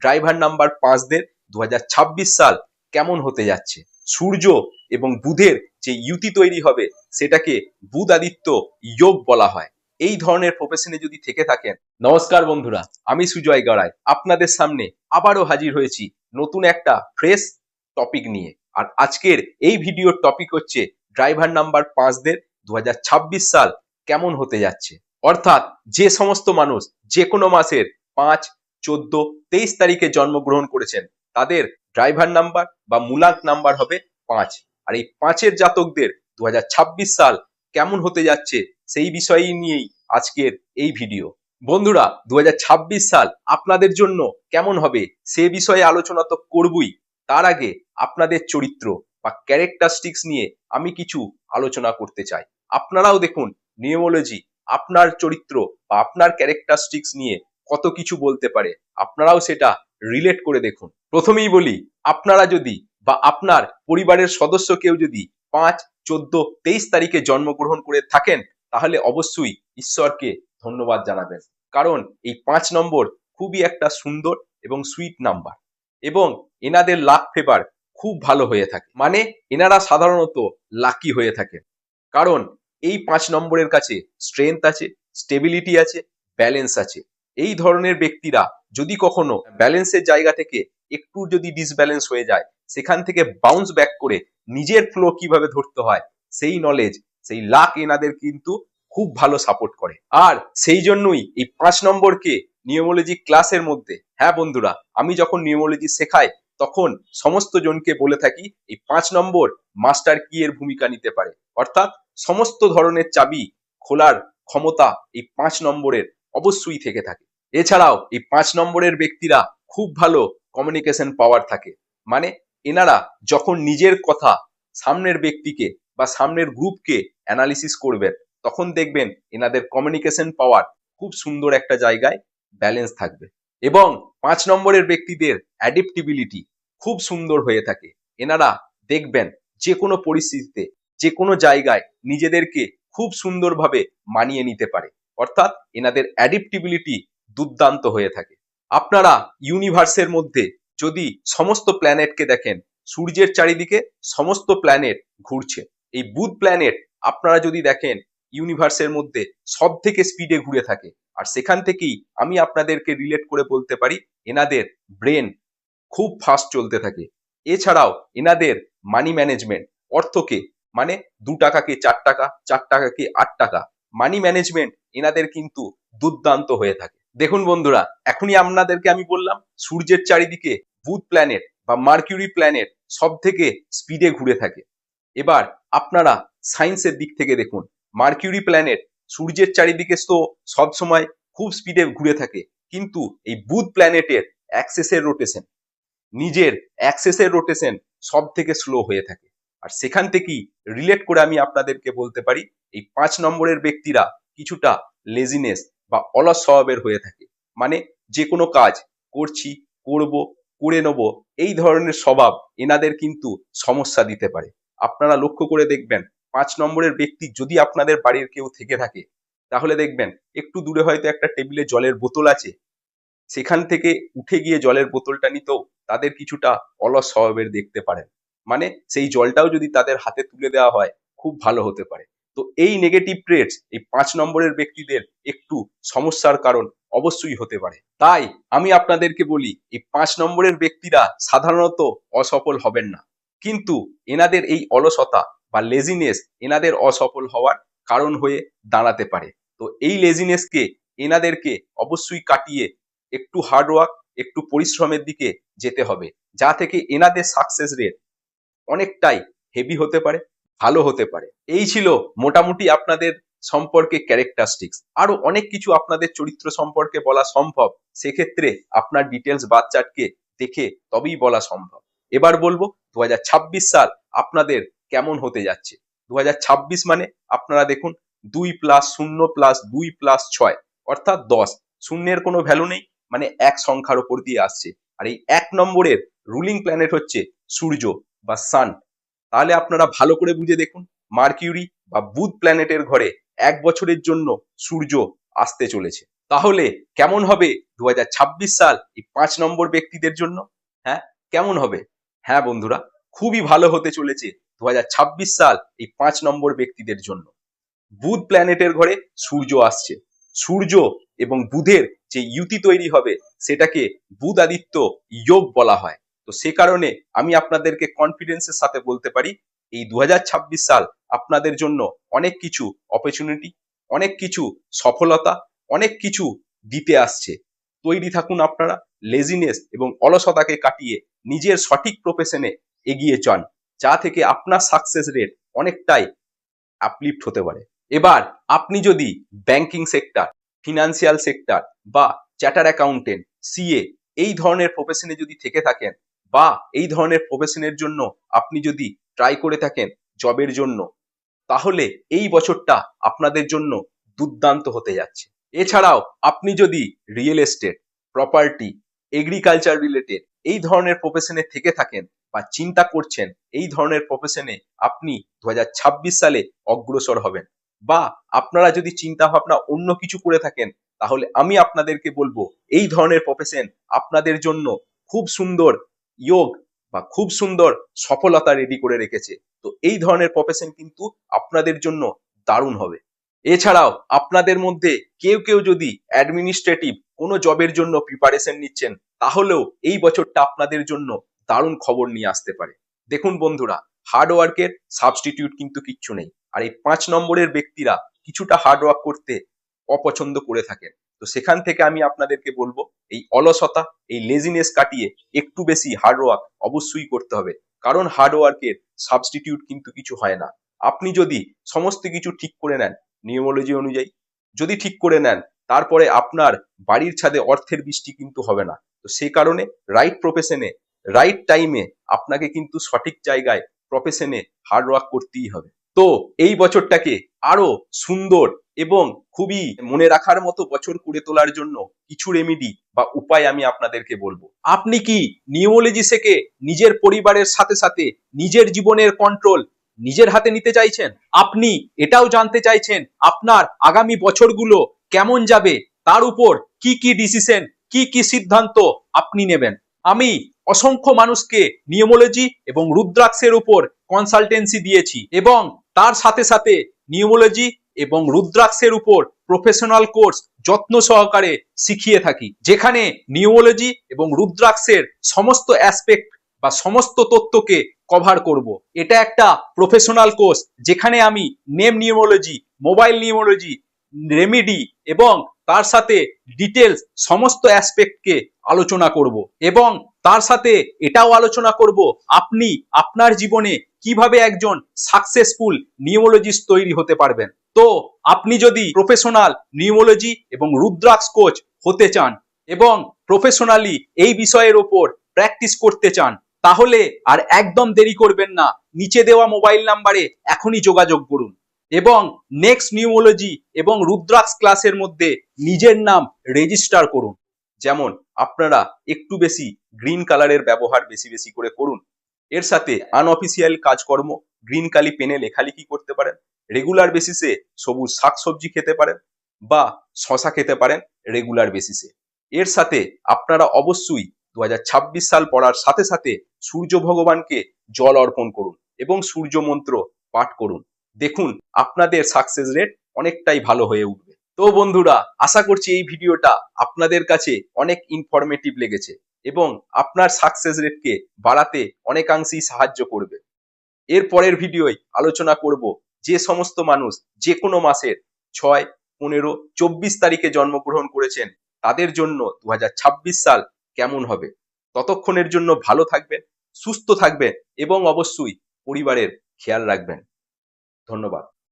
Driver number 5দের 2026 সাল কেমন হতে যাচ্ছে। সূর্য এবং বুধের যে ইউতি তৈরি হবে সেটাকে বুধ আদিত্য যোগ বলা হয়। এই ধরনের প্রফেশনে যদি থেকে থাকেন, নমস্কার বন্ধুরা, আমি সুজয় গড়াই আপনাদের সামনে আবারও হাজির হয়েছি নতুন একটা ফ্রেশ টপিক নিয়ে। আর আজকের এই ভিডিওর টপিক হচ্ছে ড্রাইভার নাম্বার 5দের 2026 সাল কেমন হতে যাচ্ছে। অর্থাৎ যে সমস্ত মানুষ যে কোনো মাসের 5, 14, 23 তারিখে জন্মগ্রহণ করেছেন তাদের ড্রাইভার নাম্বার বা মূলাঙ্ক নাম্বার হবে 5। আর এই 5-এর জাতকদের 2026 সাল কেমন হতে যাচ্ছে সেই বিষয় নিয়েই আজকের এই ভিডিও। বন্ধুরা, 2026 সাল আপনাদের জন্য কেমন হবে সে বিষয়ে আলোচনা তো করবই, তার আগে আপনাদের চরিত্র বা ক্যারেক্টারিস্টিক্স নিয়ে আমি কিছু আলোচনা করতে চাই। আপনারাও দেখুন নিউমোলজি আপনার চরিত্র বা আপনার ক্যারেক্টারিস্টিক্স নিয়ে কত কিছু বলতে পারে, আপনারাও সেটা রিলেট করে দেখুন। প্রথমেই বলি, আপনারা যদি বা আপনার পরিবারের সদস্য কেউ যদি 5, 14, 23 তারিখে জন্মগ্রহণ করে থাকেন তাহলে অবশ্যই ঈশ্বরকে ধন্যবাদ জানাবেন, কারণ এই 5 নম্বর খুবই একটা সুন্দর এবং সুইট নাম্বার এবং এনাদের লাক ফেভার খুব ভালো হয়ে থাকে। মানে এনারা সাধারণত লাকি হয়ে থাকে, কারণ এই 5 নম্বরের কাছে স্ট্রেংথ আছে, স্টেবিলিটি আছে, ব্যালেন্স আছে। এই ধরনের ব্যক্তিরা যদি কখনো ব্যালেন্সের জায়গা থেকে একটু যদি ডিসব্যালেন্স হয়ে যায়, সেখান থেকে বাউন্স ব্যাক করে নিজের ফ্লো কিভাবে ধরতে হয় সেই নলেজ, সেই লাক এনাদের কিন্তু খুব ভালো সাপোর্ট করে। আর সেই জন্যই এই 5 নম্বরকে নিউমোলজি ক্লাসের মধ্যে, হ্যাঁ বন্ধুরা, আমি যখন নিউমোলজি শেখাই তখন সমস্ত জনকে বলে থাকি এই 5 নম্বর মাস্টার কি এর ভূমিকা নিতে পারে, অর্থাৎ সমস্ত ধরনের চাবি খোলার ক্ষমতা এই 5 নম্বরের অবশ্যই থেকে থাকে। এছাড়াও এই 5 নম্বরের ব্যক্তিরা খুব ভালো কমিউনিকেশন পাওয়ার থাকে। মানে এনারা যখন নিজের কথা সামনের ব্যক্তিকে বা সামনের গ্রুপকে অ্যানালিসিস করবেন তখন দেখবেন এনাদের কমিউনিকেশন পাওয়ার খুব সুন্দর একটা জায়গায় ব্যালেন্স থাকবে। এবং 5 নম্বরের ব্যক্তিদের অ্যাডাপ্টিবিলিটি খুব সুন্দর হয়ে থাকে। এনারা দেখবেন যে কোনো পরিস্থিতিতে যে কোনো জায়গায় নিজেদেরকে খুব সুন্দরভাবে মানিয়ে নিতে পারে, অর্থাৎ এনাদের অ্যাডাপ্টিবিলিটি দুর্দান্ত হয়ে থাকে। আপনারা ইউনিভার্সের মধ্যে যদি সমস্ত প্ল্যানেটকে দেখেন, সূর্যের চারিদিকে সমস্ত প্ল্যানেট ঘুরছে। এই বুধ প্ল্যানেট আপনারা যদি দেখেন ইউনিভার্সের মধ্যে সব থেকে স্পিডে ঘুরে থাকে। আর সেখান থেকেই আমি আপনাদেরকে রিলেট করে বলতে পারি এনাদের ব্রেন খুব ফাস্ট চলতে থাকে। এছাড়াও এনাদের মানি ম্যানেজমেন্ট, অর্থকে মানে 2 টাকাকে 4 টাকা, 4 টাকাকে 8 টাকা, মানি ম্যানেজমেন্ট এনাদের কিন্তু দুর্দান্ত হয়ে থাকে। দেখুন বন্ধুরা, এখনই আপনাদেরকে আমি বললাম সূর্যের চারিদিকে বুধ প্ল্যানেট বা মার্কিউরি প্ল্যানেট সব থেকে স্পিডে ঘুরে থাকে। এবার আপনারা সায়েন্সের দিক থেকে দেখুন, মার্কিউরি প্ল্যানেট সূর্যের চারিদিকে তো সবসময় খুব স্পিডে ঘুরে থাকে, কিন্তু এই বুধ প্ল্যানেটের অ্যাক্সেসের রোটেশন, নিজের অ্যাক্সেসের রোটেশন সব থেকে স্লো হয়ে থাকে। আর সেখান থেকেই রিলেট করে আমি আপনাদেরকে বলতে পারি এই 5 নম্বরের ব্যক্তিরা কিছুটা লেজিনেস বা অলস স্বভাবের হয়ে থাকে। মানে যে কোনো কাজ করছি, করব, করে নেব, এই ধরনের স্বভাব এনাদের কিন্তু সমস্যা দিতে পারে। আপনারা লক্ষ্য করে দেখবেন 5 নম্বরের ব্যক্তি যদি আপনাদের বাড়ির কেউ থেকে থাকে তাহলে দেখবেন একটু দূরে হয়তো একটা টেবিলে জলের বোতল আছে, সেখান থেকে উঠে গিয়ে জলের বোতলটা নিতেও তাদের কিছুটা অলস স্বভাবের দেখতে পারেন। মানে সেই জলটাও যদি তাদের হাতে তুলে দেওয়া হয় খুব ভালো হতে পারে। তো এই নেগেটিভ ট্রেটস এই 5 নম্বরের ব্যক্তিদের একটু সমস্যার কারণ অবশ্যই হতে পারে। তাই আমি আপনাদেরকে বলি এই 5 নম্বরের ব্যক্তিরা সাধারণত অসফল হবেন না, কিন্তু এনাদের এই অলসতা বা লেজিনেস এনাদের অসফল হওয়ার কারণ হয়ে দাঁড়াতে পারে। তো এই লেজিনেসকে এনাদেরকে অবশ্যই কাটিয়ে একটু হার্ডওয়ার্ক, একটু পরিশ্রমের দিকে যেতে হবে, যা থেকে এনাদের সাকসেস রেট অনেকটাই হেভি হতে পারে, ভালো হতে পারে। এই ছিল মোটামুটি আপনাদের সম্পর্কে ক্যারেক্টারিস্টিক্স। আরো অনেক কিছু আপনাদের চরিত্র সম্পর্কে বলা সম্ভব, সেক্ষেত্রে আপনার ডিটেলস বাচ্চাকে দেখে তবেই বলা সম্ভব। এবার বলবো 2026 সাল আপনাদের কেমন হতে যাচ্ছে। 2026 মানে আপনারা দেখুন 2+0+2+6 অর্থাৎ 10, শূন্যের কোনো ভ্যালু নেই, মানে এক সংখ্যার উপর দিয়ে আসছে। আর এই 1 নম্বরের রুলিং প্ল্যানেট হচ্ছে সূর্য বা সান। তাহলে আপনারা ভালো করে বুঝে দেখুন, মার্কিউরি বা বুধ প্ল্যানেটের ঘরে 1 বছরের জন্য সূর্য আসতে চলেছে। তাহলে কেমন হবে 2026 সাল এই 5 নম্বর ব্যক্তিদের জন্য? হ্যাঁ, কেমন হবে? হ্যাঁ বন্ধুরা, খুবই ভালো হতে চলেছে 2026 সাল এই 5 নম্বর ব্যক্তিদের জন্য। বুধ প্ল্যানেটের ঘরে সূর্য আসছে। সূর্য এবং বুধের যে ইউতি তৈরি হবে সেটাকে বুধ আদিত্য যোগ বলা হয়। তো সে কারণে আমি আপনাদেরকে কনফিডেন্সের সাথে বলতে পারি এই 2026 সাল আপনাদের জন্য অনেক কিছু অপরচুনিটি, অনেক কিছু সফলতা, অনেক কিছু দিতে আসছে। তৈরি থাকুন আপনারা, লেজিনেস এবং অলসতাকে কাটিয়ে নিজের সঠিক প্রফেশনে এগিয়ে যান, যা থেকে আপনার সাকসেস রেট অনেকটাই আপলিফট হতে পারে। এবার আপনি যদি ব্যাংকিং সেক্টর, ফিনান্সিয়াল সেক্টর বা চার্টার অ্যাকাউন্টেন্ট, সিএ এই ধরনের প্রফেশনে যদি থেকে থাকেন বা এই ধরনের প্রফেশনের জন্য আপনি যদি ট্রাই করে থাকেন জবের জন্য, তাহলে এই বছরটা আপনাদের জন্য দুর্দান্ত হতে যাচ্ছে। এছাড়াও আপনি যদি real estate, property, agriculture related এই ধরনের প্রফেশনে থেকে থাকেন বা চিন্তা করছেন এই ধরনের প্রফেশনে আপনি 2026 সালে অগ্রসর হবেন, বা আপনারা যদি চিন্তা ভাবনা অন্য কিছু করে থাকেন, তাহলে আমি আপনাদেরকে বলবো এই ধরনের প্রফেশন আপনাদের জন্য খুব সুন্দর যোগ বা খুব সুন্দর সফলতা রেডি করে রেখেছে। তো এই ধরনের প্রফেশন কিন্তু আপনাদের জন্য দারুণ হবে। এছাড়াও আপনাদের মধ্যে কেউ কেউ যদি অ্যাডমিনিস্ট্রেটিভ কোনো জবের জন্য প্রিপারেশন নিচ্ছেন, তাহলেও এই বছরটা আপনাদের জন্য দারুণ খবর নিয়ে আসতে পারে। দেখুন বন্ধুরা, হার্ড ওয়ার্কের সাবস্টিটিউট কিন্তু কিচ্ছু নেই, আর এই 5 নম্বরের ব্যক্তিরা কিছুটা হার্ড ওয়ার্ক করতে অপছন্দ করে থাকেন। তো সেখান থেকে আমি আপনাদেরকে বলবো এই অলসতা, এই লেজিনেস কাটিয়ে একটু বেশি হার্ড ওয়ার্ক অবশ্যই করতে হবে, কারণ হার্ড ওয়ার্কের সাবস্টিটিউট কিন্তু কিছু হয় না। আপনি যদি সমস্ত কিছু ঠিক করে নেন নিউমোলজি অনুযায়ী, যদি ঠিক করে নেন, তারপরে আপনার বাড়ির ছাদে অর্থের বৃষ্টি কিন্তু হবে না। তো সেই কারণে রাইট প্রফেশনে, রাইট টাইমে আপনাকে কিন্তু সঠিক জায়গায় প্রফেশনে হার্ড ওয়ার্ক করতেই হবে। তো এই বছরটাকে আরো সুন্দর এবং খুবই মনে রাখার মতো বছর করে তোলার জন্য কিছু রেমিডি বা উপায় আমি আপনাদেরকে বলবো। আপনি কি নিউমোলজি থেকে নিজের পরিবারের সাথে সাথে নিজের জীবনের কন্ট্রোল নিজের হাতে নিতে চাইছেন? আপনি এটাও জানতে চাইছেন আপনার আগামী বছরগুলো কেমন যাবে, তার উপর কি কি ডিসিশন, কি কি সিদ্ধান্ত আপনি নেবেন? আমি অসংখ্য মানুষকে নিউমোলজি এবং রুদ্রাক্ষের উপর কনসালটেন্সি দিয়েছি এবং তার সাথে সাথে নিউমোলজি এবং রুদ্রাক্ষের উপর প্রফেশনাল কোর্স যত্ন সহকারে শিখিয়ে থাকি, যেখানে নিউমোলজি এবং রুদ্রাক্ষের সমস্ত অ্যাসপেক্ট বা সমস্ত তথ্যকে কভার করব। এটা একটা প্রফেশনাল কোর্স যেখানে আমি নেম নিউমোলজি, মোবাইল নিউমোলজি, রেমিডি এবং তার সাথে ডিটেলস সমস্ত অ্যাসপেক্টকে আলোচনা করব এবং তার সাথে এটাও আলোচনা করব আপনি আপনার জীবনে কিভাবে একজন সাকসেসফুল নিউমোলজিস্ট তৈরি হতে পারবেন। তো আপনি যদি প্রফেশনাল নিউমোলজি এবং রুদ্রাক্ষ কোচ হতে চান এবং প্রফেশনালি এই বিষয়ের উপর প্র্যাকটিস করতে চান, তাহলে আর একদম দেরি করবেন না, নিচে দেওয়া মোবাইল নাম্বারে এখনই যোগাযোগ করুন এবং নেক্সট নিউমোলজি এবং রুদ্রাক্ষ ক্লাসের মধ্যে নিজের নাম রেজিস্টার করুন। যেমন আপনারা একটু বেশি গ্রিন কালারের ব্যবহার বেশি বেশি করে করুন। এর সাথে আনঅফিসিয়াল কাজকর্ম গ্রিন কালি পেনে লেখালেখি করতে পারেন, রেগুলার বেসিসে সবুজ শাকসবজি খেতে পারেন বা শশা খেতে পারেন রেগুলার বেসিসে। এর সাথে আপনারা অবশ্যই 2026 সাল পড়ার সাথে সাথে সূর্য ভগবানকে জল অর্পণ করুন এবং সূর্য মন্ত্র পাঠ করুন। দেখুন আপনাদের সাকসেস রেট অনেকটাই ভালো হয়ে উঠবে। তো বন্ধুরা, আশা করছি এই ভিডিওটা আপনাদের কাছে অনেক ইনফরমেটিভ লেগেছে এবং আপনার সাকসেস রেটকে বাড়াতে অনেকাংশেই সাহায্য করবে। এর পরের ভিডিওয় আলোচনা করব যে সমস্ত মানুষ যে কোনো মাসের 6, 15, 24 তারিখে জন্মগ্রহণ করেছেন তাদের জন্য 2026 সাল কেমন হবে। ততক্ষণের জন্য ভালো থাকবেন, সুস্থ থাকবেন এবং অবশ্যই পরিবারের খেয়াল রাখবেন। ধন্যবাদ।